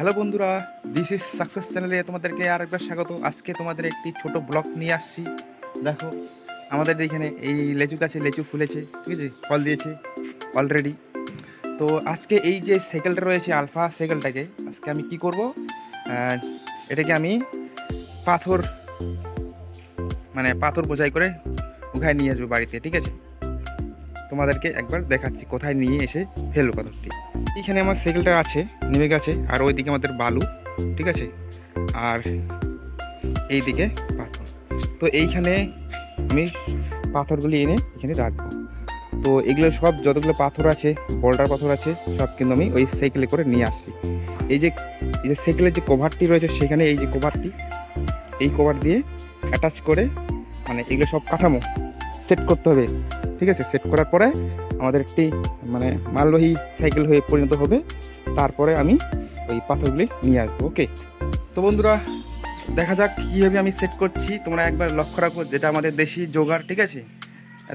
Hello বন্ধুরা, this is success চ্যানেলে তোমাদেরকে আরেকবার স্বাগত। আজকে তোমাদের একটি ছোট ব্লগ নিয়ে আসছি। দেখো আমাদের এখানে এই লেচু গাছে লেচু ফুলেছে, ঠিক আছে, ফল দিয়েছে অলরেডি। তো আজকে এই যে সাইকেলটা রয়েছে আলফা সাইকেলটাকে আজকে আমি কি করব, এটাকে আমি পাথর পাথর বোঝাই করে উঠায় নিয়ে আসবো বাড়িতে, ঠিক আছে। তোমাদেরকে একবার দেখাচ্ছি কোথায় নিয়ে এসে ফেলবো পাথরটি। এইখানে আমার সাইকেলটা আছে নেমে গেছে, আর ওইদিকে আমাদের বালু, ঠিক আছে, আর এইদিকে পাথর। তো এইখানে আমি পাথরগুলি এনে এখানে রাখবো। তো এগুলো সব যতগুলো পাথর আছে, বোল্ডার পাথর আছে, সব কিন্তু আমি ওই সাইকেলে করে নিয়ে আসছি। এই যে সাইকেলের যে কভারটি রয়েছে সেখানে এই যে কভারটি, এই কভার দিয়ে অ্যাটাচ করে এগুলো সব কাঠামো সেট করতে হবে, ঠিক আছে। সেট করার পরে আমাদের একটি মালবাহী সাইকেল হয়ে পরিণত হবে। তারপরে আমি ওই পাথরগুলি নিয়ে আসবো, ওকে। তো বন্ধুরা দেখা যাক কীভাবে আমি সেট করছি, তোমরা একবার লক্ষ্য রাখো, যেটা আমাদের দেশি জোগাড়, ঠিক আছে।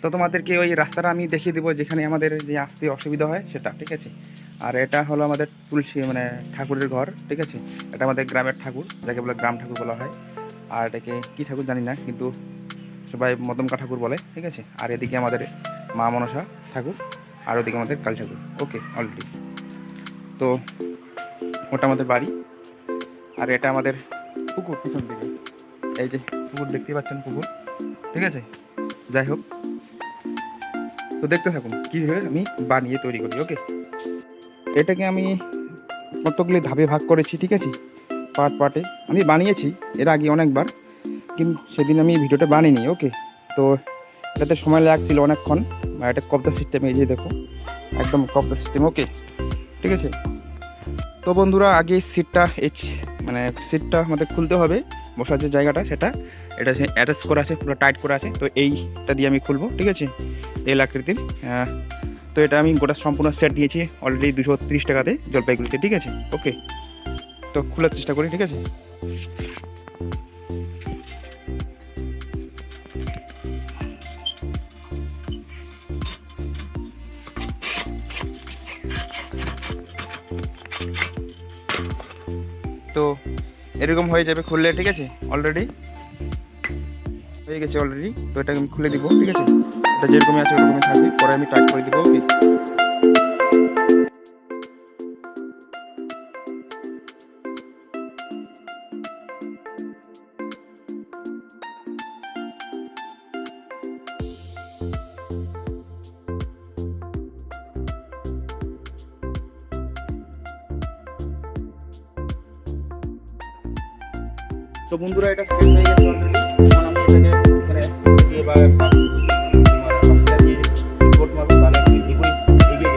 তো তোমাদেরকে ওই রাস্তাটা আমি দেখিয়ে দেবো যেখানে আমাদের যে আসতে অসুবিধা হয় সেটা, ঠিক আছে। আর এটা হলো আমাদের তুলসী ঠাকুরের ঘর, ঠিক আছে। এটা আমাদের গ্রামের ঠাকুর, যাকে বলে গ্রাম ঠাকুর বলা হয়। আর এটাকে কী ঠাকুর জানি না, কিন্তু সবাই মদমকা ঠাকুর বলে, ঠিক আছে। আর এদিকে আমাদের মা মনসা ঠাকুর, আর ওদিকে আমাদের কালী ঠাকুর, ওকে অলরেডি। তো ওটা আমাদের বাড়ি, আর এটা আমাদের পুকুর পিছন দিকে, এই যে পুকুর দেখতে পাচ্ছেন, পুকুর, ঠিক আছে। যাই হোক, তো দেখতে থাকুন কীভাবে আমি বানিয়ে তৈরি করি, ওকে। এটাকে আমি কতগুলি ধাপে ভাগ করেছি, ঠিক আছে। পার্টে আমি বানিয়েছি এর আগে অনেকবার, কিন্তু সেদিন আমি ভিডিওটা বানিয়েনি, ওকে। তো এটাতে সময় লাগছিল অনেকক্ষণ। এটা কবজা সিস্টেম, এই যে দেখো একদম কবজা সিস্টেম, ওকে, ঠিক আছে। তো বন্ধুরা আগে সিটটা সিটটা আমাদের খুলতে হবে, বসার যে জায়গাটা সেটা, এটা অ্যাটাচ করা আছে, পুরো টাইট করা আছে। তো এইটা দিয়ে আমি খুলবো, ঠিক আছে, এল আকৃতির। তো এটা আমি গোটা সম্পূর্ণ সেট দিয়েছি অলরেডি 230 টাকাতে জলপাইগুড়িতে, ঠিক আছে, ওকে। তো খোলার চেষ্টা করি, ঠিক আছে। তো এরকম হয়ে যাবে খুললে, ঠিক আছে। অলরেডি হয়ে গেছে অলরেডি। তো এটাকে আমি খুলে দিব, ঠিক আছে। এটা যেরকমই আছে ওরকমই থাকবে, পরে আমি টাইট করে দিব, ওকে। তো বন্ধুরা এটা সেট হয়ে গেছে অলরেডি। এখন আমি এটাকে দিয়ে বা দিয়ে রিপোর্ট মারবো, তাহলে একটু এগিয়ে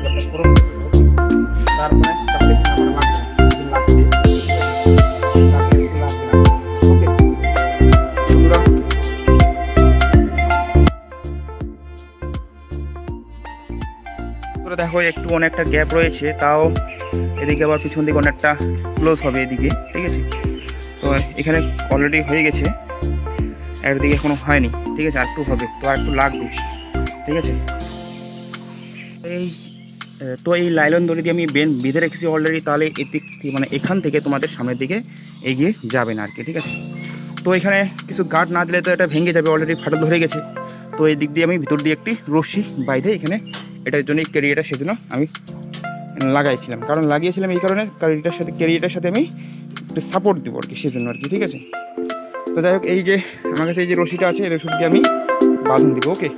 যাবে পুরো। তারপরে তাহলে আমার লাগবে ওকে বন্ধুরা। তোরা দেখো একটু অনেকটা গ্যাপ রয়েছে, তাও এদিকে আবার পিছন দিকে অনেকটা ক্লোজ হবে এদিকে, ঠিক আছে। তো এখানে অলরেডি হয়ে গেছে, এর দিকে এখনো হয়নি, ঠিক আছে, আর একটু হবে, তো আর একটু লাগবে, ঠিক আছে। এই লাইলন দড়ি দিয়ে আমি বেঁধে রেখেছি অলরেডি, তাহলে এদিক এখান থেকে তোমাদের সামনের দিকে এগিয়ে যাবে না আর কি, ঠিক আছে। তো এখানে কিছু গার্ড না দিলে তো এটা ভেঙে যাবে, অলরেডি ফাটল ধরে গেছে। তো এই দিক দিয়ে আমি ভিতর দিয়ে একটি রশ্মি বাইধে এখানে এটার জন্য ক্যারিয়ারটা সেজন্য আমি লাগাইছিলাম, কারণ লাগিয়েছিলাম এই কারণে ক্যারিয়ারটার সাথে আমি একটু সাপোর্ট দেবো আর কি, সেজন্য আর কি, ঠিক আছে। তো যাই হোক, এই যে আমার কাছে এই যে রশিটা আছে, এই রশি দিয়ে আমি বাঁধন দিব, ওকে।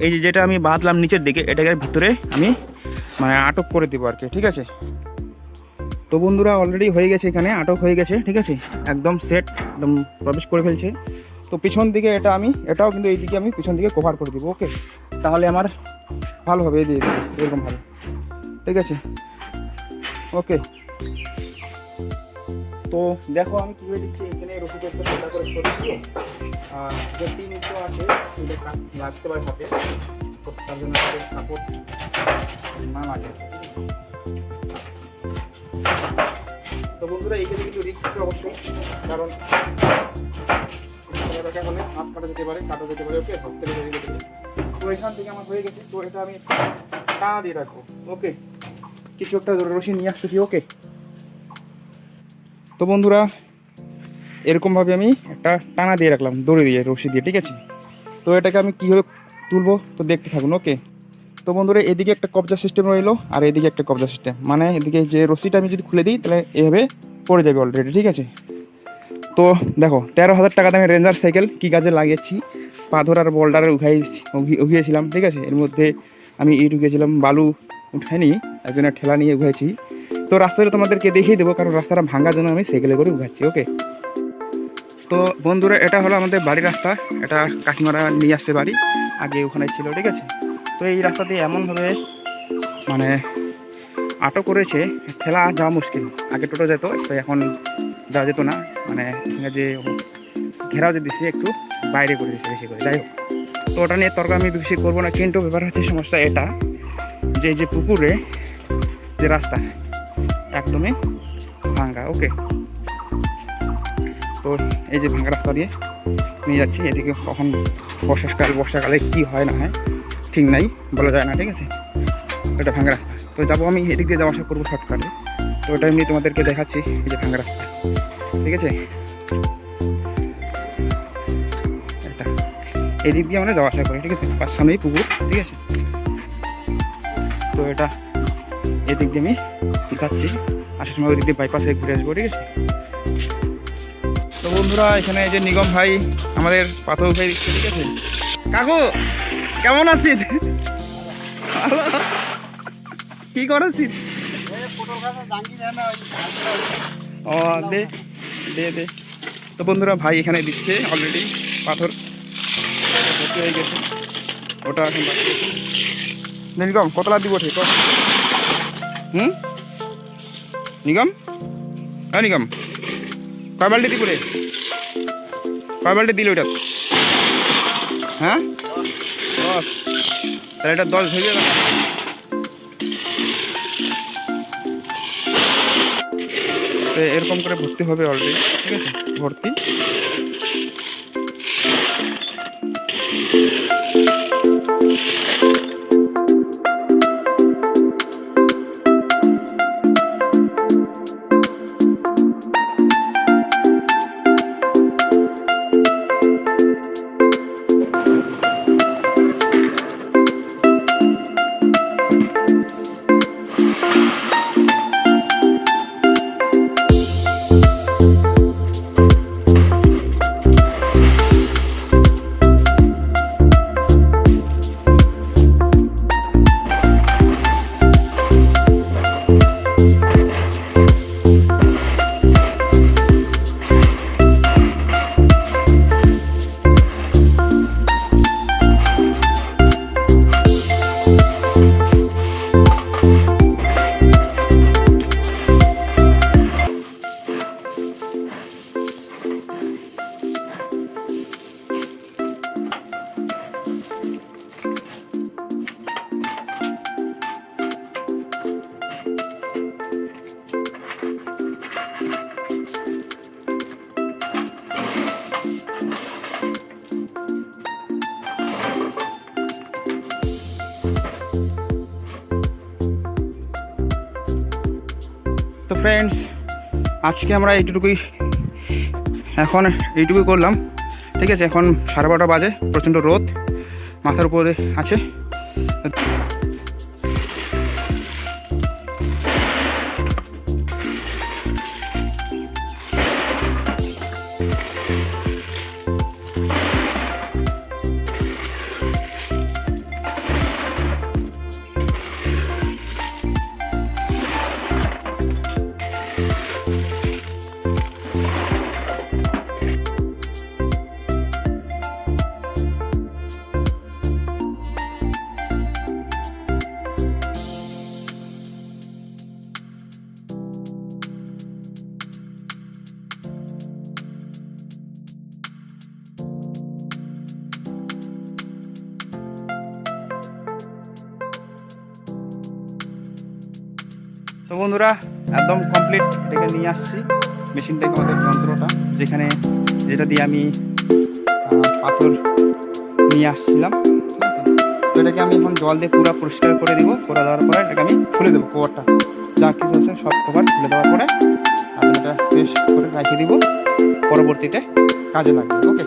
এই যে যেটা আমি বাঁধলাম নিচের দিকে, এটাকে ভিতরে আমি মানে আটক করে দেবো আর কি, ঠিক আছে। তো বন্ধুরা অলরেডি হয়ে গেছে, এখানে আটক হয়ে গেছে, ঠিক আছে, একদম সেট, একদম প্রবেশ করে ফেলছে। তো পিছন দিকে এটাও কিন্তু এইদিকে আমি পিছন দিকে কভার করে দেবো, ওকে, তাহলে আমার ভালো হবে, এই দিকে এরকম ভালো, ঠিক আছে, ওকে। তো দেখো আমি কীভাবে দিচ্ছি, এখানে রসিদের একটু ভালো করে সরিয়ে আর যে টিম একটু আছে সেটা লাগতে পারে হাতে, তার জন্য সাপোর্ট না লাগে। তো বন্ধুরা এইখানে কিন্তু রিস্ক আছে অবশ্যই, কারণ হলে হাত কাটা যেতে পারে, ওকে, ধরতে যেতে পারে। তো এখান থেকে আমার হয়ে গেছে, তো এটা আমি টানা দিয়ে রাখবো, ওকে, কিছু একটা রশি নিয়ে আসতেছি, ওকে। তো বন্ধুরা এরকমভাবে আমি একটা টানা দিয়ে রাখলাম দড়ি দিয়ে, রশি দিয়ে, ঠিক আছে। তো এটাকে আমি কীভাবে তুলবো তো দেখতে থাকুন, ওকে। তো বন্ধুরা এদিকে একটা কবজা সিস্টেম রইলো আর এদিকে একটা কবজা সিস্টেম, মানে এদিকে যে রশিটা আমি যদি খুলে দিই তাহলে এভাবে পড়ে যাবে অলরেডি, ঠিক আছে। তো দেখো 13,000 টাকা দামে রেঞ্জার সাইকেল কী কাজে লাগিয়েছি, পাথর আর বোল্ডারে উঠিয়েছিলাম, ঠিক আছে। এর মধ্যে আমি ইট উঠিয়েছিলাম, বালু উঠাইনি, একজনের ঠেলা নিয়ে উঠাইছি। তো রাস্তাটা তোমাদেরকে দেখিয়ে দেবো, কারণ রাস্তাটা ভাঙার জন্য আমি সাইকেলে করে উঠাচ্ছি, ওকে। তো বন্ধুরা এটা হলো আমাদের বাড়ির রাস্তা, এটা কাকিমারা নিয়ে আসছে বাড়ি, আগে ওখানে ছিল, ঠিক আছে। তো এই রাস্তা দিয়ে এমনভাবে মানে আটক করেছে, ঠেলা যাওয়া মুশকিল, আগে টোটো যেত, তো এখন যাওয়া যেত না, মানে এখানে যে ঘেরাও যে দিচ্ছে একটু বাইরে করে দিচ্ছে বেশি করে, যাই হোক। তো ওটা নিয়ে তর্ক আমি বেশি করবো না, কিন্তু ব্যাপার হচ্ছে সমস্যা এটা যে পুকুরে যে রাস্তা একদমই ভাঙ্গা, ওকে। তো এই যে ভাঙ্গা রাস্তা দিয়ে নিয়ে যাচ্ছি, এদিকে কখন বর্ষাকালে কি হয় না হয় ঠিক নাই, বলা যায় না, ঠিক আছে। এটা ভাঙ্গা রাস্তা, তো যাবো আমি এদিক দিয়ে যাওয়া আসা করবো শর্টকাটে। তো ওটা এমনি তোমাদেরকে দেখাচ্ছি, এই যে ভাঙ্গা রাস্তা, ঠিক আছে, এটা এদিক দিয়ে আমরা যাওয়া আসা করি, ঠিক আছে, তার সামনেই পুকুর, ঠিক আছে। তো এটা এদিক দিয়ে আমি যাচ্ছি, আসার সময় ওই দিক দিয়ে বাইপাসে ঘুরে আসবো, ঠিক আছে। তো বন্ধুরা এখানে এই যে নিগম ভাই আমাদের পাথর উঠাই দিচ্ছে, ঠিক আছে। কাকু কেমন আছিস? কি করেছিস? ও দে দে দে। তো বন্ধুরা ভাই এখানে দিচ্ছে অলরেডি পাথর ভর্তি হয়ে গেছে, ওটা এখন নিগম কতলা দিব ঠিক? নিগম, হ্যাঁ নিগম, কয় বাল্টি দিব রে? কয় বাল্টি দিল ওইটা? হ্যাঁ 10, তাহলে এটা 10 হয়ে যাবে। এরকম করে ভর্তি হবে অলরেডি, ঠিক আছে, ভর্তি। তো ফ্রেন্ডস আজকে আমরা এইটুকুই করলাম, ঠিক আছে। এখন 12:30 বাজে, প্রচণ্ড রোদ মাথার উপরে আছে। তো বন্ধুরা একদম কমপ্লিট এটাকে নিয়ে আসছি মেশিনটাকে, আমাদের যন্ত্রটা যেটা দিয়ে আমি পাথর নিয়ে আসছিলাম, ঠিক আছে। তো এটাকে আমি এখন জল দিয়ে পুরো পরিষ্কার করে দিব, করে দেওয়ার পরে এটাকে আমি খুলে দেবো, কভারটা যা কিছু আছে সব কভার খুলে দেওয়ার পরে আমি এটা ফ্রেশ করে রেখে দিব, পরবর্তীতে কাজে লাগবে। ওকে,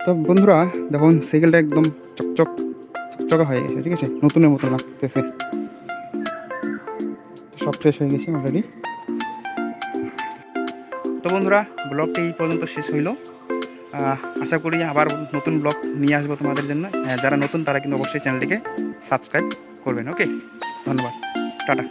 তো বন্ধুরা দেখুন সাইকেলটা একদম চকচকা হয়ে গেছে, ঠিক আছে, নতুনের মতো লাগতেছে, সব ফ্রেশ হয়ে গেছে অলরেডি। তো বন্ধুরা ব্লগটি এই পর্যন্ত শেষ হইল। আশা করি আবার নতুন ব্লগ নিয়ে আসবো তোমাদের জন্য। যারা নতুন তারা কিন্তু অবশ্যই চ্যানেলটিকে সাবস্ক্রাইব করবেন। ওকে, ধন্যবাদ, টাটা।